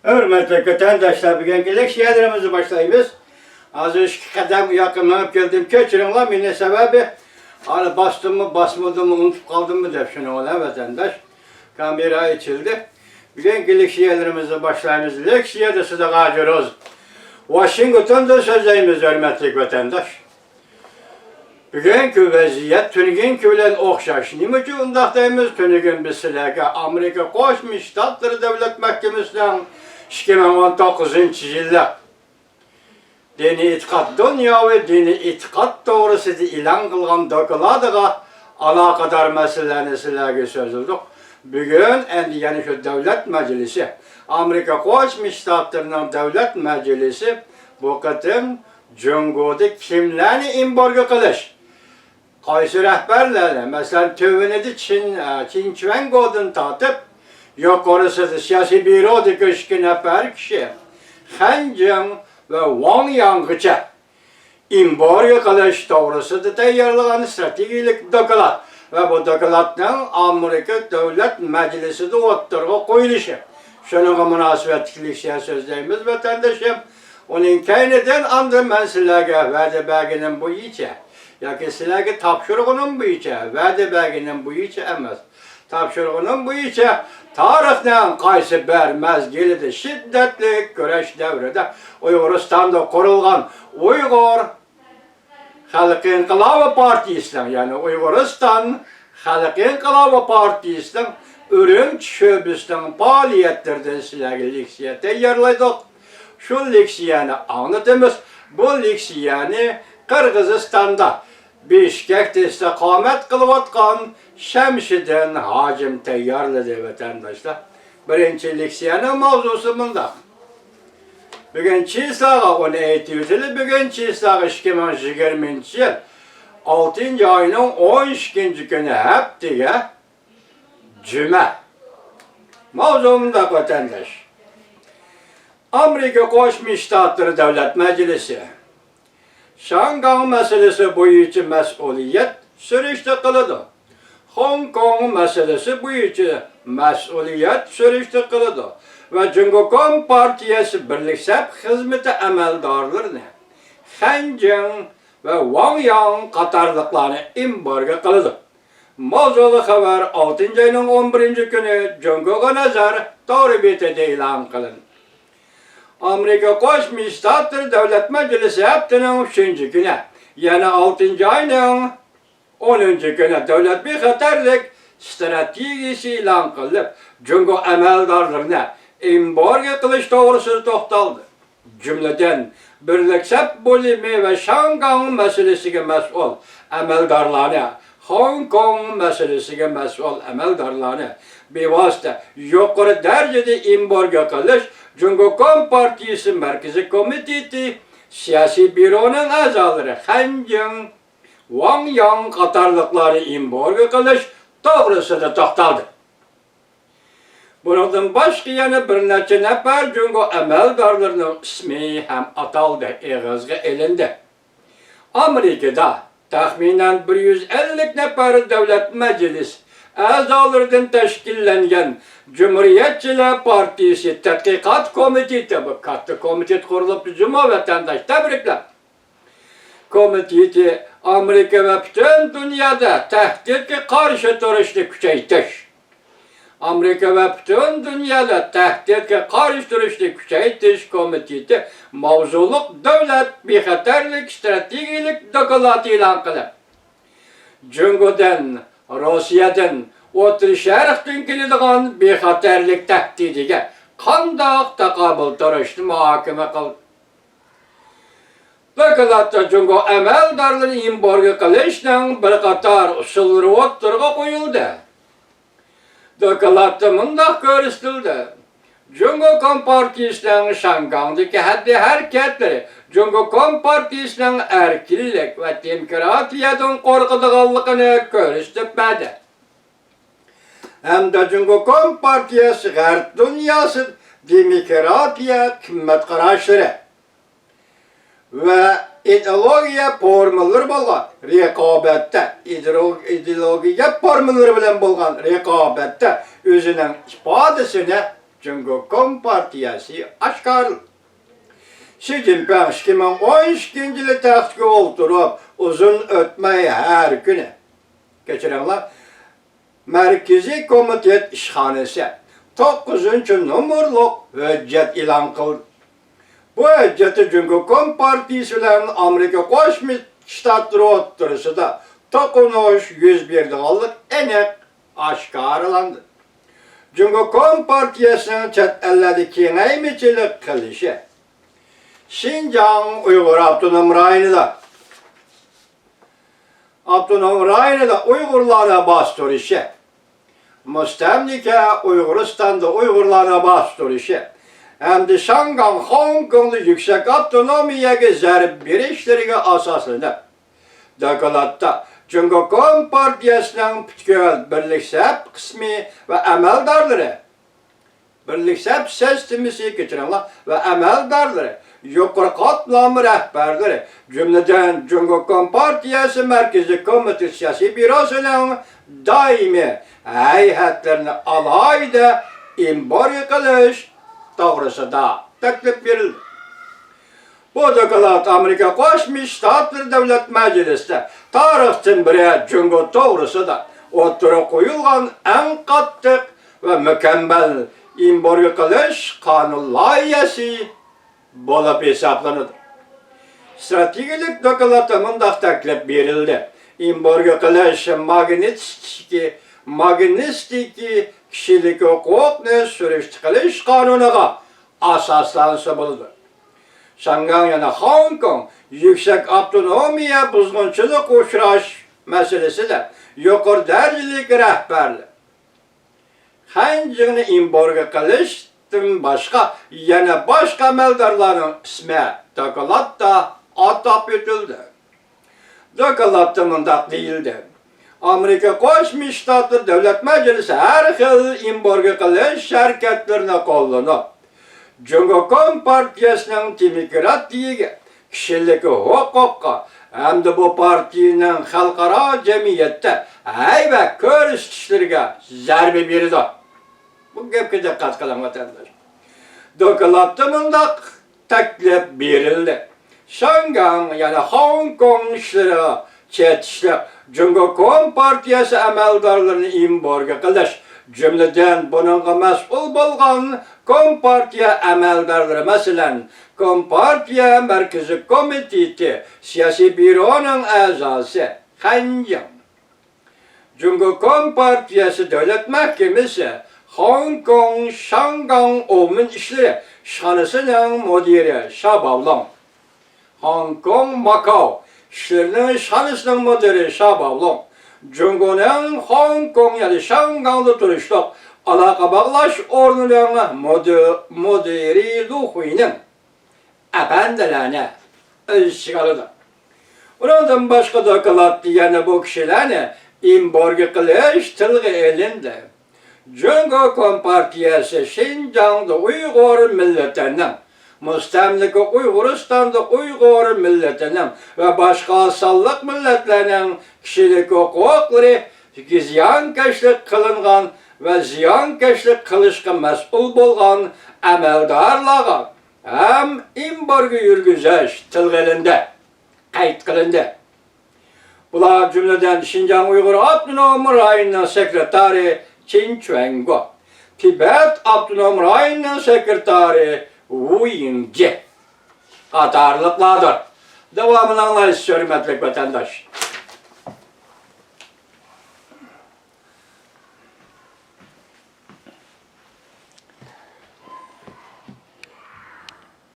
Hürmetli vatandaşlar, bugünkü şiirlerimizi başlayıyoruz. Az önce kadem yakınlanıp geldim. Keçirinler beni sebebi hani bastım mı basmadım mı unutup kaldım mı deyip şunu olan vatandaş. Kamera içildi. Bugünkü şiirlerimizi başlayıyoruz. Leksiye de size kaçırıyoruz. Washington'da sözlerimiz hürmetli vatandaş. Bugünkü vaziyet tününkü bilen okşaş. Nime ki undaqdaymiz tünügün biz sizlerge Amerika Qo'shma Shtatlar Davlat Mahkemesi'nden 2019 yılda dini itiqat dünya ve dini itiqat doğrusida ilan qilgan dokladiga alaqadar masalalarni sizlarga so'zildik. Bugün endi yani şu Davlat Meclisi, Amerika Qo'shma Shtatlarining Davlat Meclisi bu qatim Jungo'da kimlarni embargo qilish, qaysi rahbarlarni, masalan tövünedi Çin Çivengo'dan tatip, yukarısıda siyasi bürodaki 2 nefer kişi, Han Jing ve Wang Yang'ıça embargo qilish to'g'risida tayyorlagan strategik doklad ve bu dokladning Amerika Davlat Meclisi'de o'ttirg'a qo'yilishi. Shunga munosabatli so'zlaymiz vatandoshim. Onun kaynidan andan men sizlarga va'da berganim bo'yicha yoki sizlarga topshirganim bo'yicha, va'da berganim bo'yicha emas. Topshirganim bo'yicha tarixning qaysi bir mezgilida shiddatli kurash davrida Uyg'uristonda qurilgan Uyg'ur Xalq İnqilobi Partiyasining, ya'ni Uyg'uriston Xalq İnqilobi Partiyasining Urumchi sho'basining faoliyatlarida sizlarga leksiya tayyorladik. Şu leksiyani anlatamiz. Bu leksiyani Qirg'izistonda Bishkekda istiqomat qilayotgan Shamshiddin Hojim tayyorladi vatandoshlar. Birinchi leksiyani mavzusi bundaq. Bugün Chisaga onu aytibdi. Bugün Chisaga 2020 yıl 6 ayının 12 günü haftaga Cuma. Mavzu bundaq vatandosh. Amerika Qo'shma Shtatlar Davlat Meclisi Shangang meselesi bo'yicha mas'uliyat surishti qiladi. Hong Kong meselesi bo'yicha mas'uliyat surishti qiladi va Jungo Partiyasi birlashib xizmati amaldorlarini Han Jing va Wang Yang qatorliqlarni embargo qiladi. Mavzuli xabar 6 ayning 11 kuni Jungoga nazar to'g'ri e'lon qilindi. Amerika Qo'shma Shtatlar Davlat Meclisi haftaning 3 kuni, yana 6 ayning 10 kuni davlat bexatarlik strategiyasi e'lon qilib, Jungo amaldorlarini embargo qilish to'g'risida to'xtaldi. Jumladan, birlashib bo'limi va Shangang masalasiga mas'ul amaldorlarni, Hong Kong masalasiga mas'ul amaldorlarni bevosita yuqori darajada embargo qilish Jungo Partiyasi Markaziy Komiteti siyosiy byuroning a'zolari Han Jing, Wang Yang qatorliqlari embargo qilish to'g'risida to'xtaldi. Bundan boshqa yana bir necha nafar Jungo amaldorlarining ismi ham ataldi, e'g'izga ilindi. Amerikada taxminan 150 nafar davlat majlis a'zolaridan tashkillangan Cumhuriyetçiler Partisi Tadqiqot Komiteti, bu katta komitet qurilibdi. Juma vatandosh tabriklar. Komiteti Amerika va butun dunyoda tahdidga qarshi turishni kuchaytirish. Amerika va butun dunyoda tahdidga qarshi turishni kuchaytirish komiteti mavzuliq davlat bexatarlik strategik doklad e'lon qildi. Jungodan, Rossiyadan O'rta Sharqdan keladigan bexatarlik tahdidiga qandoq taqobil turishni muhokama qildi. Dokladda Jungo amaldorlarini embargo qilishning bir qator usullari o'rtaga qo'yildi. Dokladda mundaq ko'rsatildi. Jungo Partiyasining Shangangdagi xatti-harakatlari Jungo Partiyasining erkinlik va demokratiyadan qo'rqadiganligini ko'rsatib berdi. Hamda Jungo Partiyasi G'arb dunyosi demokratiya qimmat qarashlari va ideologiya formalari bo'lgan raqobatda, ideologiya formalari bilan bo'lgan raqobatda o'zining ifodasini Çünkü Kompartiyası aşkarlı. Xi Jinping 2012 yılı taxtga oturup uzun ötmey her günü. Geçirenler, Merkezi Komitet İşhanesi 9. numurluk hüccet ilan kıldı. Bu hücceti çünkü Kompartiyası'nın Amerika Koşmuş Ştatları oturuşu da tokunuş 101 dağlık enek aşkarlandı. Çünkü Kompartiyası'nın çet ellerdeki kengeymiçilik kılışı Şincan Uygur Abdunum Rayı'da Uygurlara bastırışı, Müstemlike Uyguristan'da Uygurlara bastırışı, hem de Şangan, Hong Kong'da yüksek autonomiye zerb birişlerine asasında. Dokulatta çünkü Kompartiyası'nın pütkül birliksep kısmı ve emeldarları, birliksep sistemisi geçirenler ve emeldarları, yukarı katlamı rehberleri, cümleden çünkü Kompartiyası Merkezi Komite Siyasi Bürosu'nun daimi heyetlerini alayda imbar kılış doğrusu da teklif verildi. Bu dokulat Amerika Koşmuş Ştatları Devlet Meclisi'nde tarihten beri çünkü doğrusu da oturup koyulgan en kattık ve mükemmel imbar kılış kanun layihesi bulup hesaplanır. Stratejik dokulatı mındak teklif verildi. İmbar kılış magnistiki kişilik hukukunu sürüştürülüş kanununa asaslansa bulundu. Şanghan yana Hong Kong yüksek autonomiye buzgunçuluk uçraş meselesi de yukarı derecelik rehberli. Hancını imbar kılıştın başka yana başka meldarların ismi dokulatta atap ötüldü. Dokulatta mındak değildi. Amerika Koşmuş Ştatları Devlet Meclisi her xil imbar kılış şirketlerine kullanıp çünkü Kompartiyası'nın demokratiye, kişilik hukuka hem de bu partinin halkara cemiyette heybet görüşçülerine zerbe verildi. Bu gepke dikkat kılan vatandaş. Dokulattımında teklif verildi. Şanghan yani Hong Kong işleri çetişli çünkü Kompartiyası emeldarlarını imbar kılış. Cümleden bununla mesul bulgan Kompartiya emeldarları meselen Kompartiya Merkezi Komiteti Siyasi Büro'nun azası Hancan. Çünkü Kompartiyası Devlet Mahkemesi Hong Kong, Şanghan Omun işleri şanısının müdiri Şabavlam. Hong Kong, Macau işlerinin şanısının müdiri Şabavlam. Cumhur'un Hong Kong yani Şanghan'da turuşluk alaka bağlaş ornunun müdiri Luhui'nin efendilerine işgalıdır. Buradan başka da kılattı yani bu kişilerine imbar kılış tılgı elinde. Cumhur Kompartiyası Şincan'da Uygur milletinin Müstemlike Uyguristan'da Uygur milletinin ve başka asallık milletlerinin kişilik hukukları ziyankeşlik kılıngan ve ziyankeşlik kılışka mesul bolgan emeldarlığa hem imbargı yürgüzeş tılgılında kayıt kılındı. Bular cümleden Şincan Uygur Abdünom Rayı'nın sekreteri Qin Chuangu, Tibet Abdünom Rayı'nın sekreteri Wu Yingji katarlıkladır. Devamını anlayış hürmetli vatandaş.